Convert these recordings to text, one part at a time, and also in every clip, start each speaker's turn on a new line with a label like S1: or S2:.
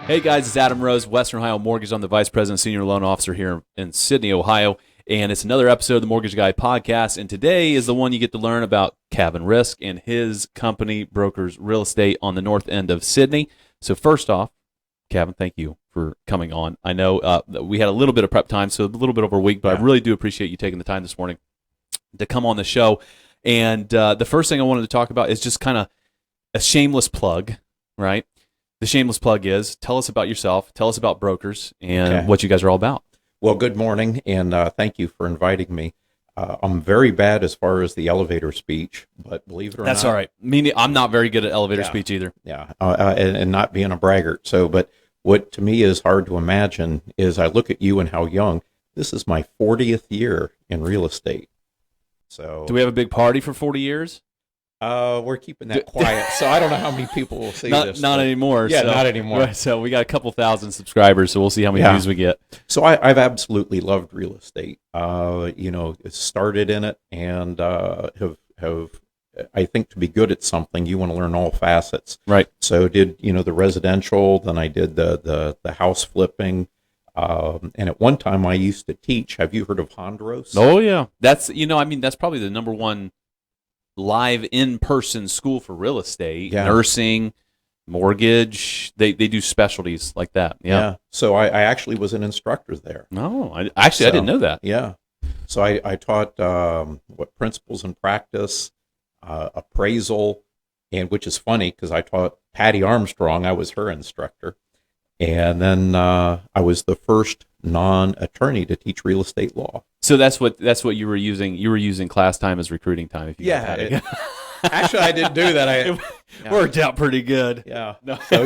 S1: Hey guys, it's Adam Rose, Western Ohio Mortgage. I'm the Vice President, Senior Loan Officer here in Sydney, Ohio, and it's another episode of the Mortgage Guy Podcast. And today is the one you get to learn about Caven Risk and his company, Brokers Real Estate, on the north end of Sydney. So first off, Caven, thank you for coming on. I know we had a little bit of prep time, so a little bit over a week, but I really do appreciate you taking the time this morning to come on the show. And the first thing I wanted to talk about is just kind of a shameless plug, right? The shameless plug is, tell us about yourself, tell us about brokers, and what you guys are all about.
S2: Well, good morning, and thank you for inviting me. I'm very bad as far as the elevator speech, but believe it or not.
S1: That's all right. I'm not very good at elevator speech either.
S2: Yeah, and not being a braggart. So, but what to me is hard to imagine is I look at you and how young. This is my 40th year in real estate. So,
S1: do we have a big party for 40 years?
S2: We're keeping that quiet, so I don't know how many people will see this.
S1: Not anymore.
S2: Yeah, not anymore.
S1: Right, so we got a couple thousand subscribers, so we'll see how many views we get.
S2: So I've absolutely loved real estate. Started in it and have I think to be good at something, you want to learn all facets.
S1: Right. So
S2: did the residential, then I did the house flipping. And at one time I used to teach. Have you heard of Hondros?
S1: Oh yeah. That's probably the number one live in-person school for real estate, nursing, mortgage. They do specialties like that. Yeah.
S2: So I actually was an instructor there.
S1: No, I didn't know that.
S2: Yeah. So I taught principles and practice, appraisal, and which is funny because I taught Patty Armstrong. I was her instructor. And then I was the first non-attorney to teach real estate law.
S1: So that's what you were using. You were using class time as recruiting time. If you
S2: actually, I didn't do that.
S1: It worked out pretty good.
S2: Yeah.
S1: No.
S2: So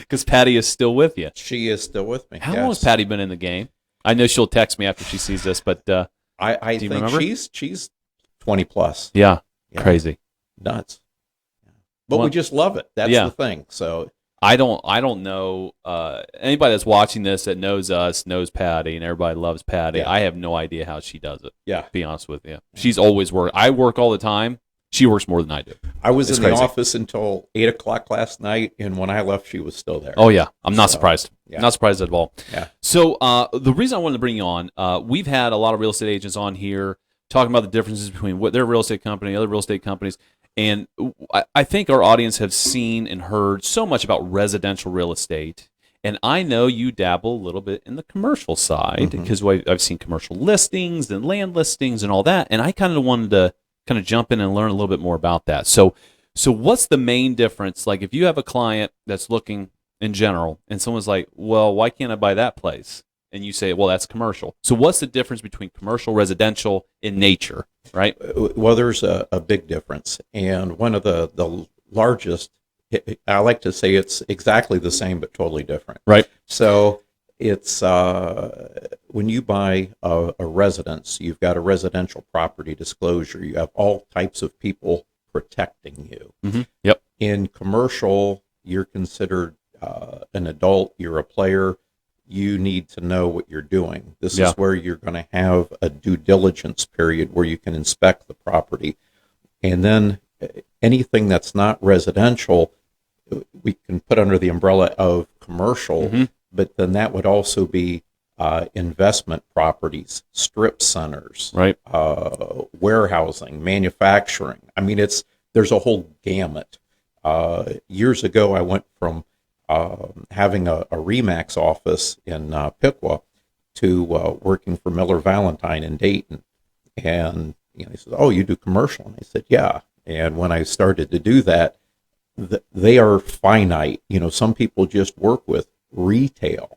S1: because Patty is still with you.
S2: She is still with me.
S1: How long has Patty been in the game? I know she'll text me after she sees this, but
S2: I think remember? She's 20 plus.
S1: Yeah. Crazy,
S2: nuts. But we just love it. That's the thing. So.
S1: I don't know anybody that's watching this that knows us, knows Patty, and everybody loves Patty.
S2: Yeah.
S1: I have no idea how she does it.
S2: Yeah.
S1: To be honest with you. She's always worked. I work all the time. She works more than I do.
S2: I was in the office until 8 o'clock last night, and when I left, she was still there.
S1: Oh, yeah. I'm not surprised.
S2: Yeah.
S1: Not surprised at all.
S2: Yeah.
S1: So the reason I wanted to bring you on, we've had a lot of real estate agents on here talking about the differences between what their real estate company, other real estate companies. And I think our audience have seen and heard so much about residential real estate. And I know you dabble a little bit in the commercial side because I've seen commercial listings and land listings and all that. And I kind of wanted to kind of jump in and learn a little bit more about that. So what's the main difference? Like if you have a client that's looking in general and someone's like, well, why can't I buy that place? And you say, well, that's commercial. So what's the difference between commercial, residential, in nature, right?
S2: Well, there's a big difference. And one of the largest, I like to say it's exactly the same but totally different.
S1: Right.
S2: So it's when you buy a residence, you've got a residential property disclosure. You have all types of people protecting you.
S1: Mm-hmm. Yep.
S2: In commercial, you're considered an adult. You're a player. You need to know what you're doing. This is where you're going to have a due diligence period where you can inspect the property. And then anything that's not residential, we can put under the umbrella of commercial, but then that would also be investment properties, strip centers,
S1: right?
S2: Warehousing, manufacturing. I mean, there's a whole gamut. Years ago, I went from having a Remax office in Piqua to working for Miller Valentine in Dayton. And he says, oh, you do commercial? And I said, yeah. And when I started to do that, they are finite. Some people just work with retail.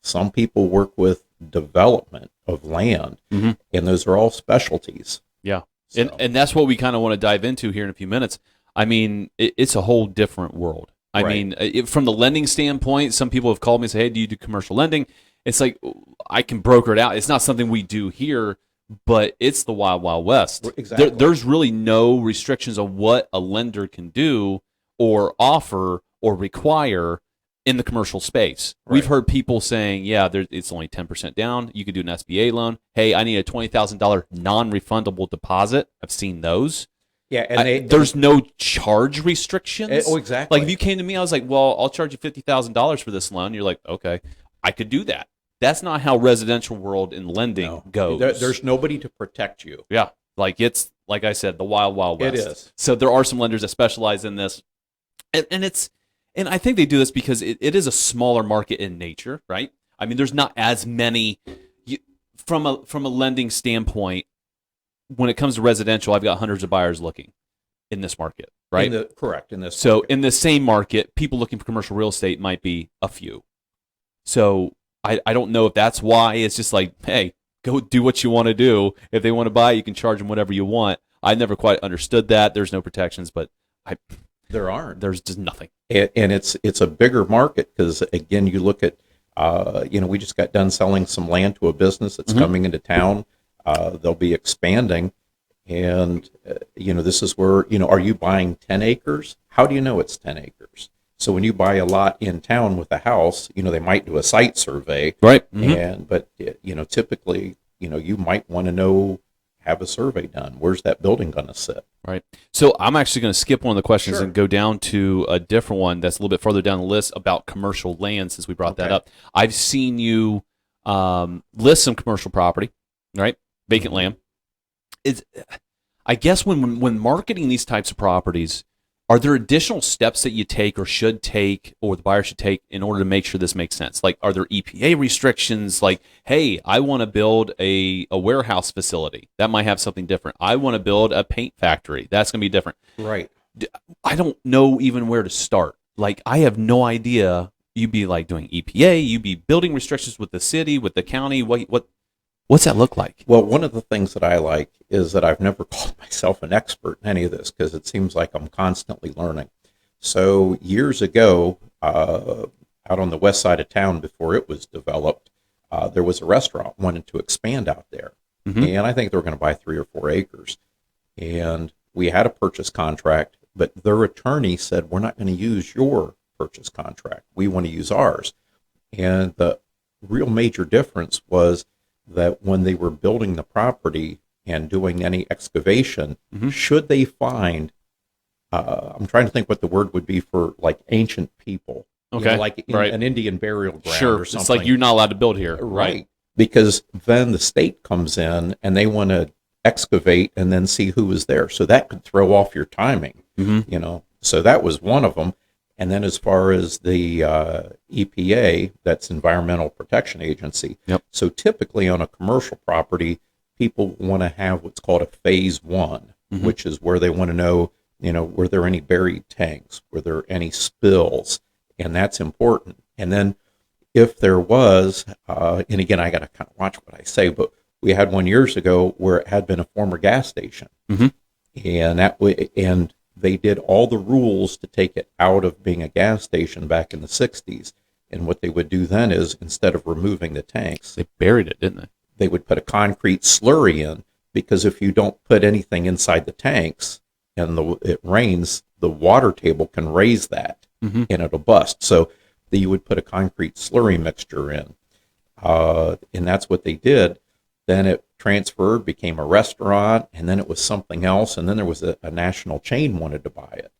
S2: Some people work with development of land. And those are all specialties.
S1: Yeah. So. And that's what we kind of want to dive into here in a few minutes. I mean, it's a whole different world. I mean, from the lending standpoint, some people have called me and said, hey, do you do commercial lending? It's like, I can broker it out. It's not something we do here, but it's the wild, wild west.
S2: Exactly.
S1: There's really no restrictions on what a lender can do or offer or require in the commercial space. Right. We've heard people saying, yeah, it's only 10% down. You could do an SBA loan. Hey, I need a $20,000 non-refundable deposit. I've seen those.
S2: Yeah, and
S1: there's no charge restrictions.
S2: Oh, exactly.
S1: Like if you came to me, I was like, well, I'll charge you $50,000 for this loan. You're like, okay, I could do that. That's not how residential world in lending goes.
S2: There's nobody to protect you.
S1: Yeah, like it's like I said, the wild, wild west.
S2: It is.
S1: So there are some lenders that specialize in this, and I think they do this because it is a smaller market in nature, right? I mean, there's not as many from a lending standpoint. When it comes to residential, I've got hundreds of buyers looking in this market, right?
S2: Correct. In this.
S1: So
S2: market.
S1: in the same market, people looking for commercial real estate might be a few. So I don't know if that's why. It's just like, hey, go do what you want to do. If they want to buy, you can charge them whatever you want. I never quite understood that. There's no protections, but
S2: there aren't.
S1: There's just nothing.
S2: And it's a bigger market because, again, you look at, we just got done selling some land to a business that's coming into town. They'll be expanding. And, this is where, are you buying 10 acres? How do you know it's 10 acres? So when you buy a lot in town with a house, they might do a site survey.
S1: Right.
S2: But typically, you might want to have a survey done. Where's that building going to sit?
S1: Right. So I'm actually going to skip one of the questions
S2: Sure.
S1: and go down to a different one that's a little bit further down the list about commercial land, since we brought that up. I've seen you list some commercial property, right? Vacant land. I guess when marketing these types of properties, are there additional steps that you take or should take or the buyer should take in order to make sure this makes sense? Like, are there EPA restrictions? Like, hey, I want to build a warehouse facility. That might have something different. I want to build a paint factory. That's going to be different.
S2: Right.
S1: I don't know even where to start. Like, I have no idea. You'd be like doing EPA. You'd be building restrictions with the city, with the county. What's that look like?
S2: Well, one of the things that I like is that I've never called myself an expert in any of this because it seems like I'm constantly learning. So years ago, out on the west side of town before it was developed, there was a restaurant wanted to expand out there. And I think they were going to buy 3 or 4 acres. And we had a purchase contract, but their attorney said, we're not going to use your purchase contract. We want to use ours. And the real major difference was that when they were building the property and doing any excavation, should they find, I'm trying to think what the word would be for like ancient people, like an Indian burial ground or something.
S1: It's like you're not allowed to build here.
S2: Right. Because then the state comes in and they want to excavate and then see who is there. So that could throw off your timing, So that was one of them. And then as far as the EPA, that's Environmental Protection Agency.
S1: Yep.
S2: So typically on a commercial property, people want to have what's called a phase 1, which is where they want to know, were there any buried tanks? Were there any spills? And that's important. And then if there was, and again, I got to kind of watch what I say, but we had one years ago where it had been a former gas station. And that way, and they did all the rules to take it out of being a gas station back in the 60s. And what they would do then is, instead of removing the tanks,
S1: they buried it, didn't they?
S2: They would put a concrete slurry in, because if you don't put anything inside the tanks and it rains, the water table can raise that and it'll bust. So you would put a concrete slurry mixture in. And that's what they did. Then it transferred, became a restaurant, and then it was something else, and then there was a national chain wanted to buy it.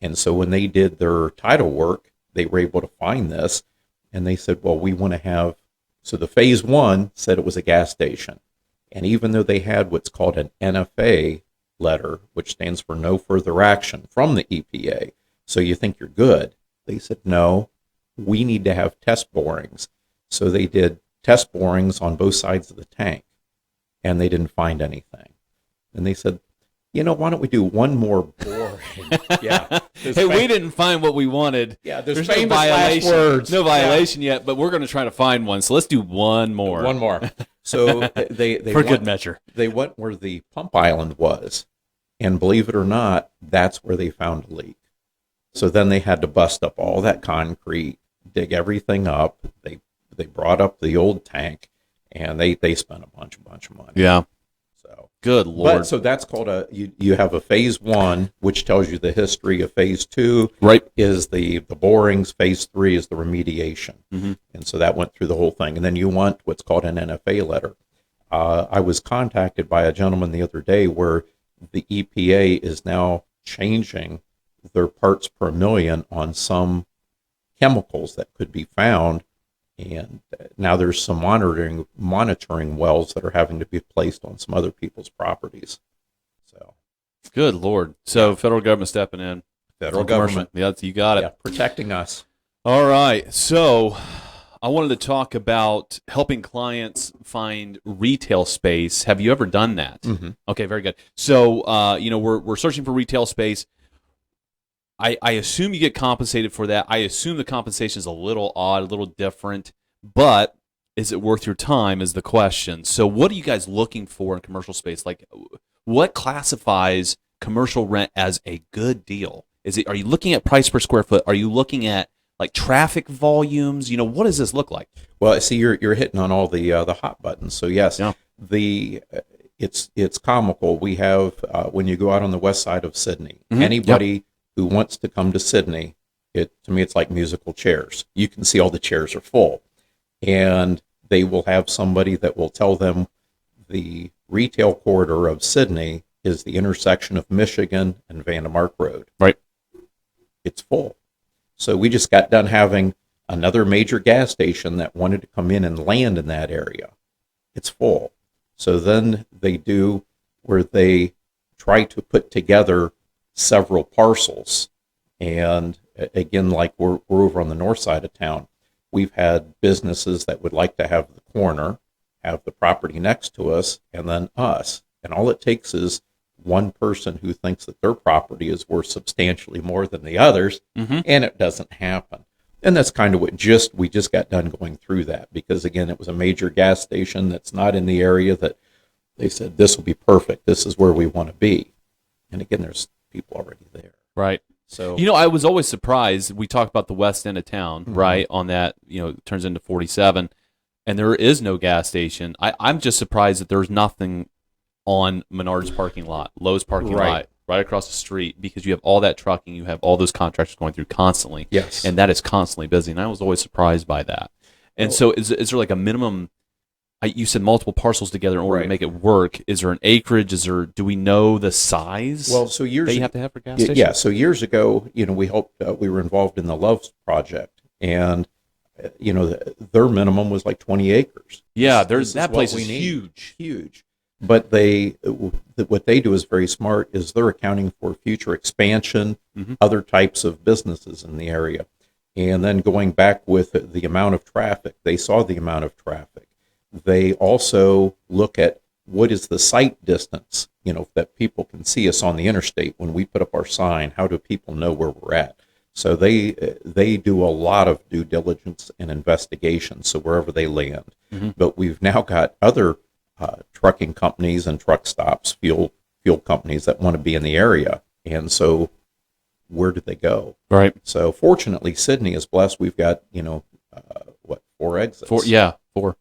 S2: And so when they did their title work, they were able to find this, and they said, well, we want to have, so the phase 1 said it was a gas station. And even though they had what's called an NFA letter, which stands for no further action from the EPA, so you think you're good, they said, no, we need to have test borings. So they did test borings on both sides of the tank, and they didn't find anything. And they said, why don't we do one more boring?
S1: Hey, we didn't find what we wanted.
S2: Yeah,
S1: there's no violation. No violation yet, but we're going to try to find one. So let's do one more.
S2: One more. So they
S1: for good measure.
S2: They went where the pump island was, and believe it or not, that's where they found a leak. So then they had to bust up all that concrete, dig everything up. They brought up the old tank, and they spent a bunch of money.
S1: Yeah.
S2: So
S1: good Lord.
S2: So that's called you have a phase 1, which tells you the history of phase 2.
S1: Right.
S2: Is the borings. Phase 3 is the remediation. And so that went through the whole thing. And then you want what's called an NFA letter. I was contacted by a gentleman the other day where the EPA is now changing their parts per million on some chemicals that could be found. And now there's some monitoring wells that are having to be placed on some other people's properties. So,
S1: good Lord. So federal government stepping in.
S2: Federal government.
S1: Yeah, you got it.
S2: Yeah, protecting us.
S1: All right. So I wanted to talk about helping clients find retail space. Have you ever done that?
S2: Mm-hmm.
S1: Okay, very good. So, we're searching for retail space. I assume you get compensated for that. I assume the compensation is a little odd, a little different, but is it worth your time is the question. So what are you guys looking for in commercial space? Like, what classifies commercial rent as a good deal? Are you looking at price per square foot? Are you looking at like traffic volumes? What does this look like?
S2: Well, see, you're hitting on all the hot buttons. So yes,
S1: yeah.
S2: It's comical. We have when you go out on the west side of Sydney,
S1: mm-hmm.
S2: anybody who wants to come to Sydney, to me it's like musical chairs. You can see all the chairs are full, and they will have somebody that will tell them the retail corridor of Sydney is the intersection of Michigan and Vandemark Road.
S1: Right.
S2: It's full. So we just got done having another major gas station that wanted to come in and land in that area. It's full. So then they do where they try to put together several parcels. And again, like we're over on the north side of town, we've had businesses that would like to have the corner, have the property next to us, and then us. And all it takes is one person who thinks that their property is worth substantially more than the others,
S1: mm-hmm.
S2: and it doesn't happen. And that's kind of what we just got done going through that, because again, it was a major gas station that's not in the area that they said this will be perfect. This is where we want to be. And again, there's people already there.
S1: Right.
S2: So
S1: I was always surprised. We talked about the west end of town,
S2: mm-hmm.
S1: right? On that, it turns into 47, and there is no gas station. I'm just surprised that there's nothing on Menard's parking lot, Lowe's parking lot, right across the street, because you have all that trucking, you have all those contractors going through constantly.
S2: Yes.
S1: And that is constantly busy, and I was always surprised by that. And so is there like a minimum, you said multiple parcels together in order to make it work. Is there an acreage? Do we know the size
S2: well, so years
S1: that you have to have for gas station?
S2: Yeah, so years ago, we were involved in the Loves project, and their minimum was like 20 acres.
S1: Yeah, that place is
S2: huge. But what they do is very smart. Is they're accounting for future expansion,
S1: mm-hmm.
S2: other types of businesses in the area, and then going back with the amount of traffic. They saw the amount of traffic. They also look at what is the sight distance, that people can see us on the interstate when we put up our sign. How do people know where we're at? So they do a lot of due diligence and investigation. So wherever they land,
S1: mm-hmm.
S2: but we've now got other trucking companies and truck stops, fuel companies that want to be in the area, and so where do they go?
S1: Right.
S2: So fortunately, Sydney is blessed. We've got 4 exits.
S1: 4.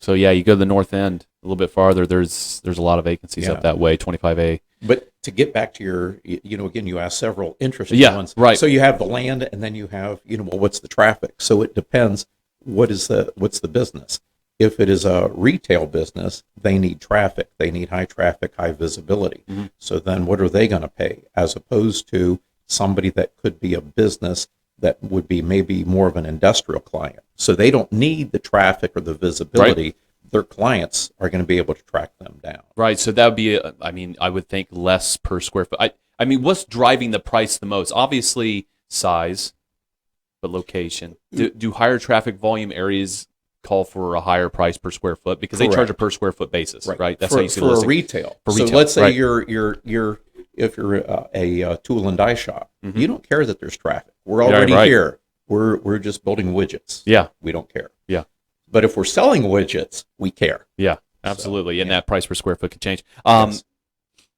S1: So yeah, you go to the north end a little bit farther. There's a lot of vacancies up that way, 25A.
S2: But to get back to your, again, you asked several interesting ones.
S1: Right.
S2: So you have the land, and then you have, what's the traffic? So it depends. What's the business? If it is a retail business, they need traffic. They need high traffic, high visibility.
S1: Mm-hmm.
S2: So then what are they going to pay? As opposed to somebody that could be a business that would be maybe more of an industrial client. So they don't need the traffic or the visibility.
S1: Right.
S2: Their clients are going to be able to track them down.
S1: Right. So that would be, I would think less per square foot. What's driving the price the most? Obviously size, but location. Do higher traffic volume areas call for a higher price per square foot because
S2: Correct.
S1: they charge a per square foot basis, right? That's how you see
S2: for
S1: listing.
S2: a retail.
S1: For
S2: so
S1: retail,
S2: let's say
S1: right.
S2: you're if you're a tool and die shop,
S1: mm-hmm.
S2: you don't care that there's traffic. We're already here. We're just building widgets.
S1: Yeah,
S2: we don't care.
S1: Yeah,
S2: but if we're selling widgets, we care.
S1: Yeah, absolutely, and that price per square foot could change.
S2: Yes.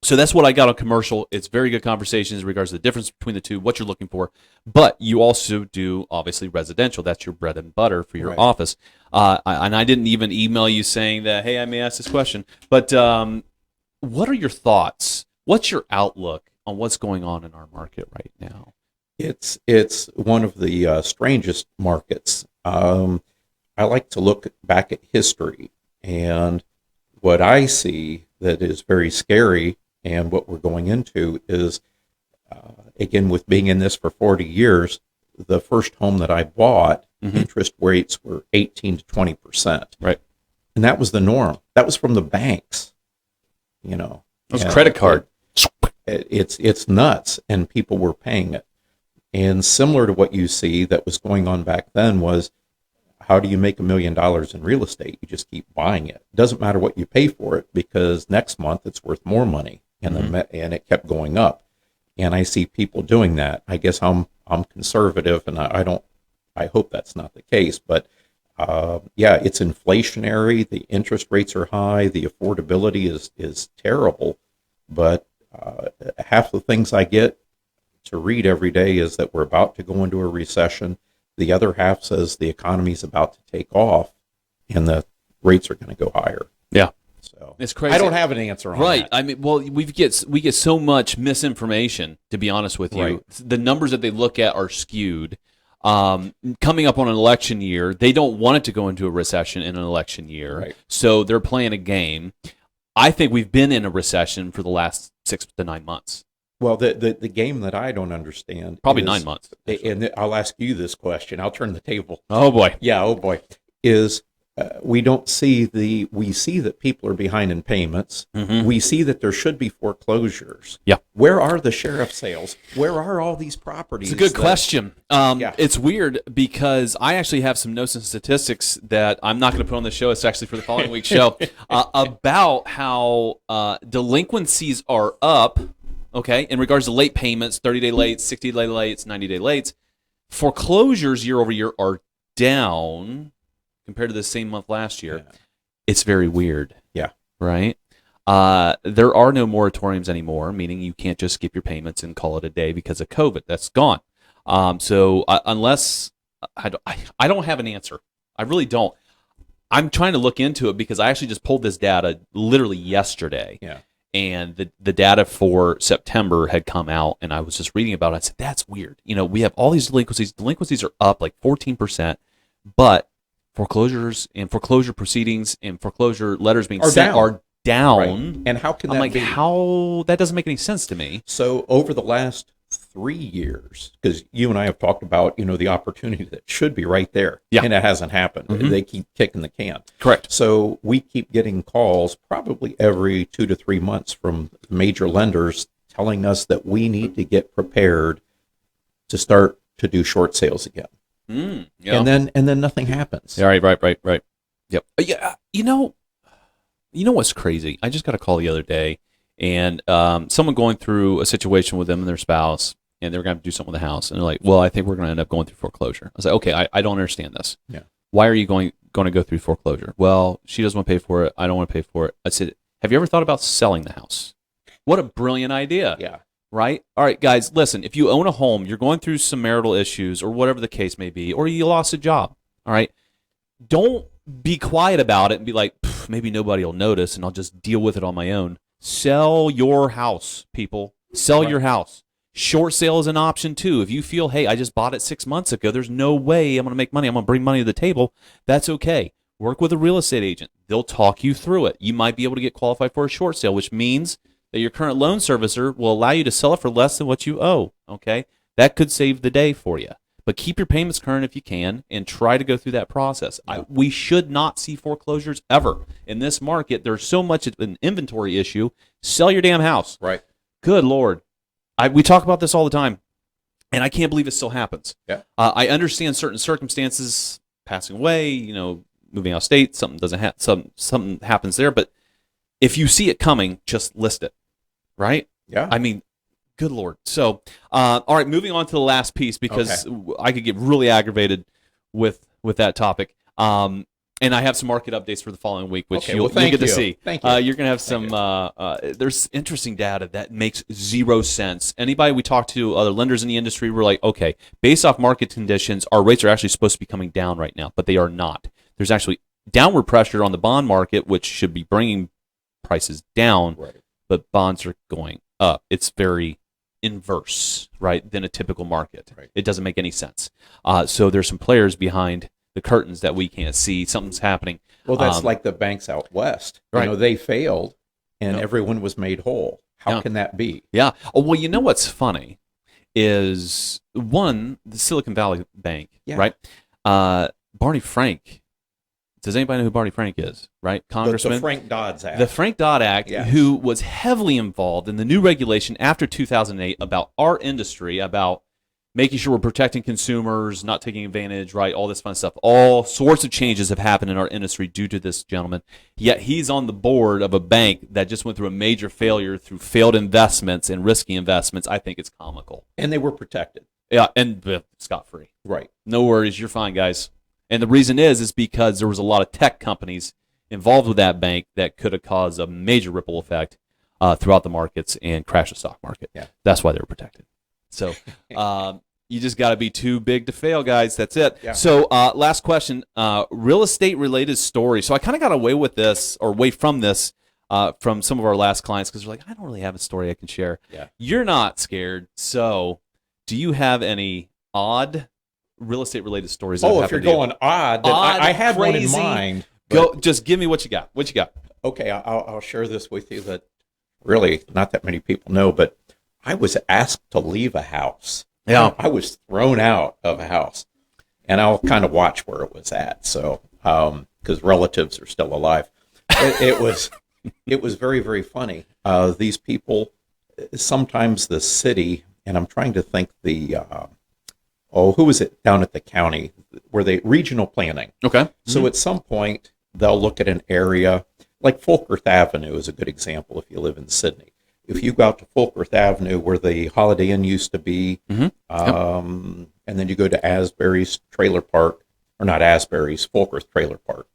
S1: So that's what I got on commercial. It's very good conversations in regards to the difference between the two, what you're looking for. But you also do, obviously, residential. That's your bread and butter for your office. And I didn't even email you saying that, hey, I may ask this question. But what are your thoughts? What's your outlook on what's going on in our market right now?
S2: It's one of the strangest markets. I like to look back at history. And what I see that is very scary And what we're going into is, again, with being in this for 40 years, the first home that I bought, interest rates were 18 to 20%.
S1: Right.
S2: And that was the norm. That was from the banks, you know.
S1: It was credit card.
S2: It's nuts, and people were paying it. And similar to what you see that was going on back then was, how do you make $1 million in real estate? You just keep buying it. It doesn't matter what you pay for it, because next month it's worth more money, and and it kept going up. And I see people doing that. I guess I'm conservative, and I hope that's not the case. But yeah, it's inflationary. The interest rates are high. The affordability is terrible. But half the things I get to read every day is that we're about to go into a recession. The other half says the economy's about to take off, and the rates are going to go higher.
S1: Yeah.
S2: So
S1: it's crazy.
S2: I don't have an answer on
S1: right.
S2: that.
S1: I mean, well, we get so much misinformation, to be honest with you.
S2: Right.
S1: The numbers that they look at are skewed. Coming up on an election year, they don't want it to go into a recession in an election year.
S2: Right.
S1: So they're playing a game. I think we've been in a recession for the last 6 to 9 months.
S2: Well, the game that I don't understand
S1: Probably
S2: is,
S1: 9 months. Actually.
S2: And I'll ask you this question. I'll turn the table.
S1: Oh boy.
S2: Yeah, oh boy. Is we see that people are behind in payments. We see that there should be foreclosures.
S1: Yeah.
S2: Where are the sheriff sales? Where are all these properties?
S1: It's a good question.
S2: Yeah.
S1: It's weird because I actually have some notes and statistics that I'm not going to put on the show. It's actually for the following week's show about how delinquencies are up. Okay, in regards to late payments, 30-day late, 60-day late, 90-day late. Foreclosures year over year are down compared to the same month last year.
S2: Yeah.
S1: It's very weird.
S2: Yeah.
S1: Right? There are no moratoriums anymore, meaning you can't just skip your payments and call it a day because of COVID. That's gone. So unless I don't have an answer. I really don't. I'm trying to look into it because I actually just pulled this data literally yesterday.
S2: Yeah.
S1: And the data for September had come out, and I was just reading about it. I said, that's weird. You know, we have all these delinquencies. Delinquencies are up like 14%, but foreclosures and foreclosure proceedings and foreclosure letters being sent are down.
S2: Right. And how can that be?
S1: How? That doesn't make any sense to me.
S2: So over the last 3 years, because you and I have talked about, the opportunity that should be right there.
S1: Yeah.
S2: And it hasn't happened. They keep kicking the can.
S1: Correct.
S2: So we keep getting calls probably every 2 to 3 months from major lenders telling us that we need to get prepared to start to do short sales again.
S1: Yeah.
S2: And then nothing happens.
S1: Yeah, right. Yep. Yeah. You know what's crazy? I just got a call the other day, and someone going through a situation with them and their spouse, and they're going to do something with the house, and they're like, "Well, I think we're going to end up going through foreclosure." I was like, "Okay, I don't understand this.
S2: Yeah.
S1: Why are you going to go through foreclosure?" "Well, she doesn't want to pay for it. I don't want to pay for it." I said, "Have you ever thought about selling the house?" What a brilliant idea.
S2: Yeah.
S1: Right? All right, guys, listen, if you own a home, you're going through some marital issues or whatever the case may be, or you lost a job, all right? Don't be quiet about it and be like, maybe nobody will notice and I'll just deal with it on my own. Sell your house, people. Sell your house. Short sale is an option too. If you feel, hey, I just bought it 6 months ago, there's no way I'm going to make money, I'm going to bring money to the table, that's okay. Work with a real estate agent. They'll talk you through it. You might be able to get qualified for a short sale, which means that your current loan servicer will allow you to sell it for less than what you owe, okay? That could save the day for you. But keep your payments current if you can and try to go through that process.
S2: Yeah.
S1: We should not see foreclosures ever. In this market, there's so much of an inventory issue. Sell your damn house.
S2: Right.
S1: Good Lord. We talk about this all the time, and I can't believe it still happens.
S2: Yeah.
S1: I understand certain circumstances, passing away, moving out of state, something happens there, but if you see it coming, just list it. Right?
S2: Yeah.
S1: I mean, good Lord. So, all right, moving on to the last piece because I could get really aggravated with that topic. And I have some market updates for the following week, which you'll get to see.
S2: Thank you.
S1: You're going to have some, there's interesting data that makes zero sense. Anybody we talk to, other lenders in the industry, we're like, okay, based off market conditions, our rates are actually supposed to be coming down right now, but they are not. There's actually downward pressure on the bond market, which should be bringing prices down.
S2: Right.
S1: But bonds are going up. It's very inverse, right, than a typical market.
S2: Right.
S1: It doesn't make any sense. So there's some players behind the curtains that we can't see. Something's happening.
S2: Well, that's like the banks out west.
S1: Right.
S2: They failed, and everyone was made whole. How
S1: Yeah.
S2: can that be?
S1: Yeah. Oh, well, you know what's funny is one, the Silicon Valley Bank,
S2: Yeah.
S1: right? Barney Frank. Does anybody know who Barney Frank is? Right, Congressman.
S2: The Frank Dodds Act.
S1: The Frank Dodd Act,
S2: Yes.
S1: who was heavily involved in the new regulation after 2008 about our industry, about making sure we're protecting consumers, not taking advantage, right? All this fun stuff. All sorts of changes have happened in our industry due to this gentleman. Yet he's on the board of a bank that just went through a major failure through failed investments and risky investments. I think it's comical.
S2: And they were protected.
S1: Yeah, and scot-free.
S2: Right.
S1: No worries, you're fine, guys. And the reason is because there was a lot of tech companies involved with that bank that could have caused a major ripple effect throughout the markets and crash the stock market.
S2: Yeah.
S1: That's why they were protected. So you just got to be too big to fail, guys. That's it.
S2: Yeah.
S1: So last question, real estate related story. So I kind of got away with this or away from this from some of our last clients because they're like, I don't really have a story I can share.
S2: Yeah.
S1: You're not scared. So do you have any odd real estate related stories? That have
S2: If you're
S1: happened to you?
S2: going odd, then
S1: Odd,
S2: I had one in
S1: crazy.
S2: mind.
S1: Go, just give me what you got. What you got?
S2: Okay, I'll share this with you that really not that many people know, but I was asked to leave a house.
S1: Yeah.
S2: I was thrown out of a house, and I'll kind of watch where it was at. So, because relatives are still alive, it was very, very funny. These people, sometimes the city, and I'm trying to think who was it down at the county where they regional planning.
S1: Okay.
S2: So at some point they'll look at an area like Fulkerth Avenue is a good example if you live in Sydney. If you go out to Fulkerth Avenue where the Holiday Inn used to be, and then you go to Asbury's Trailer Park, or not Asbury's, Fulkerth Trailer Park.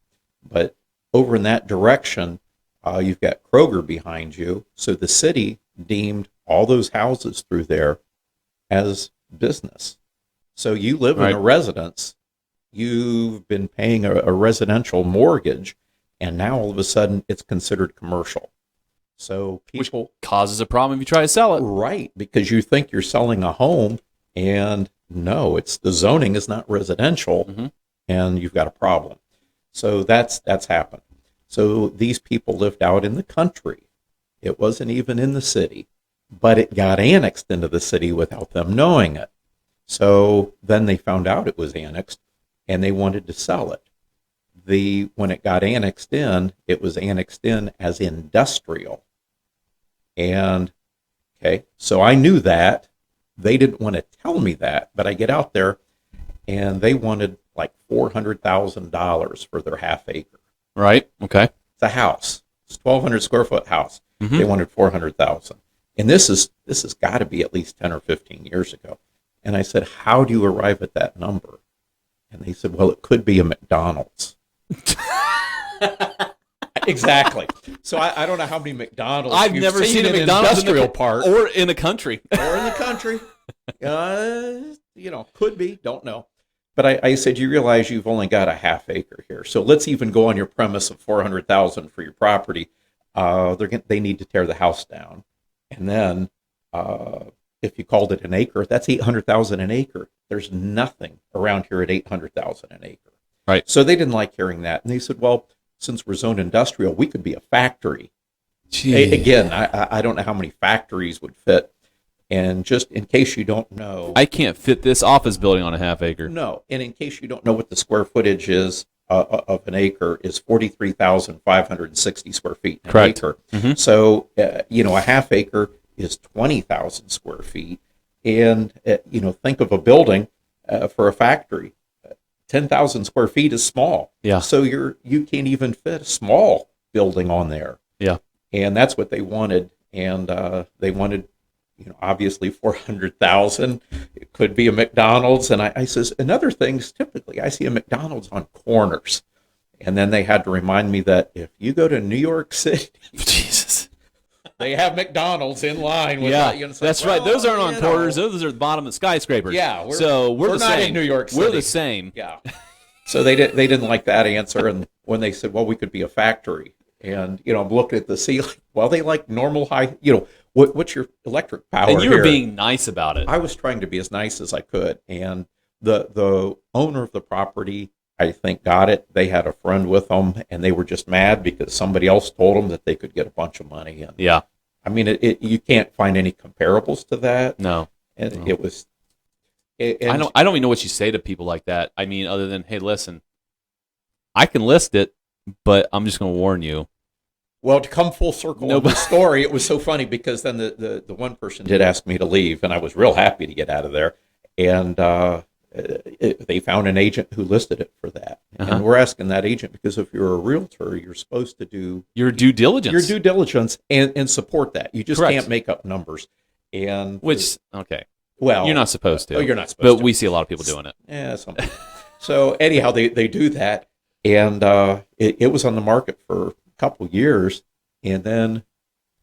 S2: But over in that direction, you've got Kroger behind you. So the city deemed all those houses through there as business. So you live in a residence, you've been paying a residential mortgage, and now all of a sudden it's considered commercial. So people...
S1: Which causes a problem if you try to sell it.
S2: Right, because you think you're selling a home, and no, it's the zoning is not residential, and you've got a problem. So that's happened. So these people lived out in the country. It wasn't even in the city, but it got annexed into the city without them knowing it. So then they found out it was annexed, and they wanted to sell it. When it got annexed in, it was annexed in as industrial. And, okay, so I knew that. They didn't want to tell me that, but I get out there, and they wanted like $400,000 for their half acre.
S1: Right. Okay.
S2: It's a house. It's a 1,200 square foot house. They wanted $400,000. And this has got to be at least 10 or 15 years ago. And I said, how do you arrive at that number? And they said, well, it could be a McDonald's. Exactly. So I don't know how many McDonald's
S1: I've
S2: you've
S1: never seen a
S2: in
S1: McDonald's
S2: industrial park
S1: or in the country.
S2: or in the country. Could be. Don't know. But I said, you realize you've only got a half acre here. So let's even go on your premise of $400,000 for your property. They need to tear the house down, and then if you called it an acre, that's $800,000 an acre. There's nothing around here at $800,000 an acre.
S1: Right.
S2: So they didn't like hearing that, and they said, well, since we're zoned industrial, we could be a factory. Again, I don't know how many factories would fit. And just in case you don't know,
S1: I can't fit this office building on a half acre.
S2: No, and in case you don't know what the square footage is of an acre, is 43,560 square feet. An
S1: Correct.
S2: Acre. So a half acre is 20,000 square feet, and think of a building for a factory. 10,000 square feet is small.
S1: Yeah.
S2: So you can't even fit a small building on there.
S1: Yeah.
S2: And that's what they wanted, and they wanted. Obviously 400,000. It could be a McDonald's. And I says, and other things, typically I see a McDonald's on corners. And then they had to remind me that if you go to New York City,
S1: Jesus,
S2: they have McDonald's in line with
S1: that's right. Those aren't on corners. Those are the bottom of skyscrapers.
S2: Yeah.
S1: We're the
S2: not
S1: same.
S2: in New York City.
S1: We're the same.
S2: Yeah. So they didn't like that answer. And when they said, well, we could be a factory. And, I'm looking at the ceiling. Well, they like normal high, what's your electric power
S1: And you were
S2: here?
S1: being nice about it.
S2: I was trying to be as nice as I could. And the owner of the property I think, got it. They had a friend with them, and they were just mad because somebody else told them that they could get a bunch of money. And
S1: Yeah.
S2: I mean, you can't find any comparables to that.
S1: No.
S2: And
S1: No.
S2: it was.
S1: I don't even know what you say to people like that. I mean, other than, hey, listen, I can list it, but I'm just going to warn you.
S2: Well, to come full circle on the story, it was so funny because then the one person did ask me to leave, and I was real happy to get out of there. And they found an agent who listed it for that. And we're asking that agent because if you're a realtor, you're supposed to do
S1: your due diligence.
S2: Your due diligence and support that. You just
S1: Correct.
S2: can't make up numbers. And
S1: Okay.
S2: Well,
S1: you're not supposed to.
S2: Oh, you're not supposed to.
S1: But we see a lot of people doing it.
S2: Yeah, some people. So anyhow, they do that, and it was on the market for a couple years, and then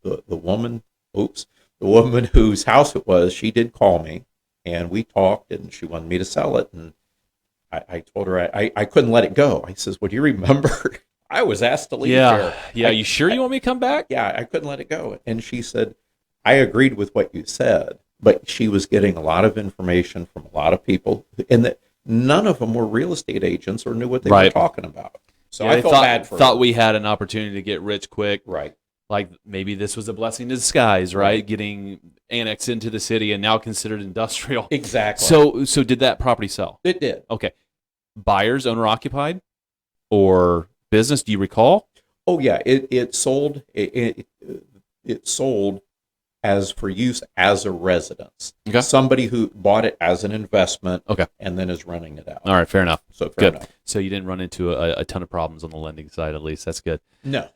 S2: the woman whose house it was, she did call me, and we talked, and she wanted me to sell it, and I told her I couldn't let it go. I says, well, do you remember I was asked to leave here?
S1: Yeah, you sure you want me to come back?
S2: Yeah, I couldn't let it go. And she said, I agreed with what you said, but she was getting a lot of information from a lot of people, and that none of them were real estate agents or knew what they were talking about. So I felt bad for her.
S1: Thought we had an opportunity to get rich quick.
S2: Right.
S1: Like maybe this was a blessing in disguise, right? Getting annexed into the city and now considered industrial.
S2: Exactly.
S1: So did that property sell?
S2: It did.
S1: Okay. Buyers, owner occupied, or business? Do you recall?
S2: Oh yeah, it sold. It sold as for use as a residence.
S1: Okay.
S2: Somebody who bought it as an investment.
S1: Okay.
S2: And then is renting it out.
S1: All right. Fair enough.
S2: So
S1: good.
S2: enough.
S1: So you didn't run into a ton of problems on the lending side, at least. That's good.
S2: No.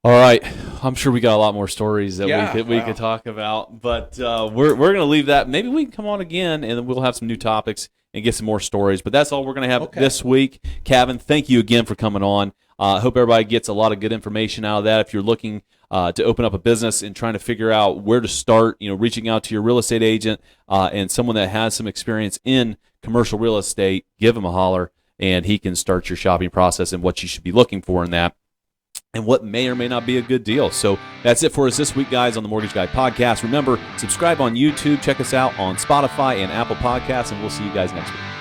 S1: All right. I'm sure we got a lot more stories that we could talk about, but we're going to leave that. Maybe we can come on again, and then we'll have some new topics and get some more stories. But that's all we're going to have this week. Caven, thank you again for coming on. I hope everybody gets a lot of good information out of that. If you're looking to open up a business and trying to figure out where to start, reaching out to your real estate agent and someone that has some experience in commercial real estate, give him a holler, and he can start your shopping process and what you should be looking for in that, and what may or may not be a good deal. So that's it for us this week, guys, on the Mortgage Guy Podcast. Remember, subscribe on YouTube. Check us out on Spotify and Apple Podcasts, and we'll see you guys next week.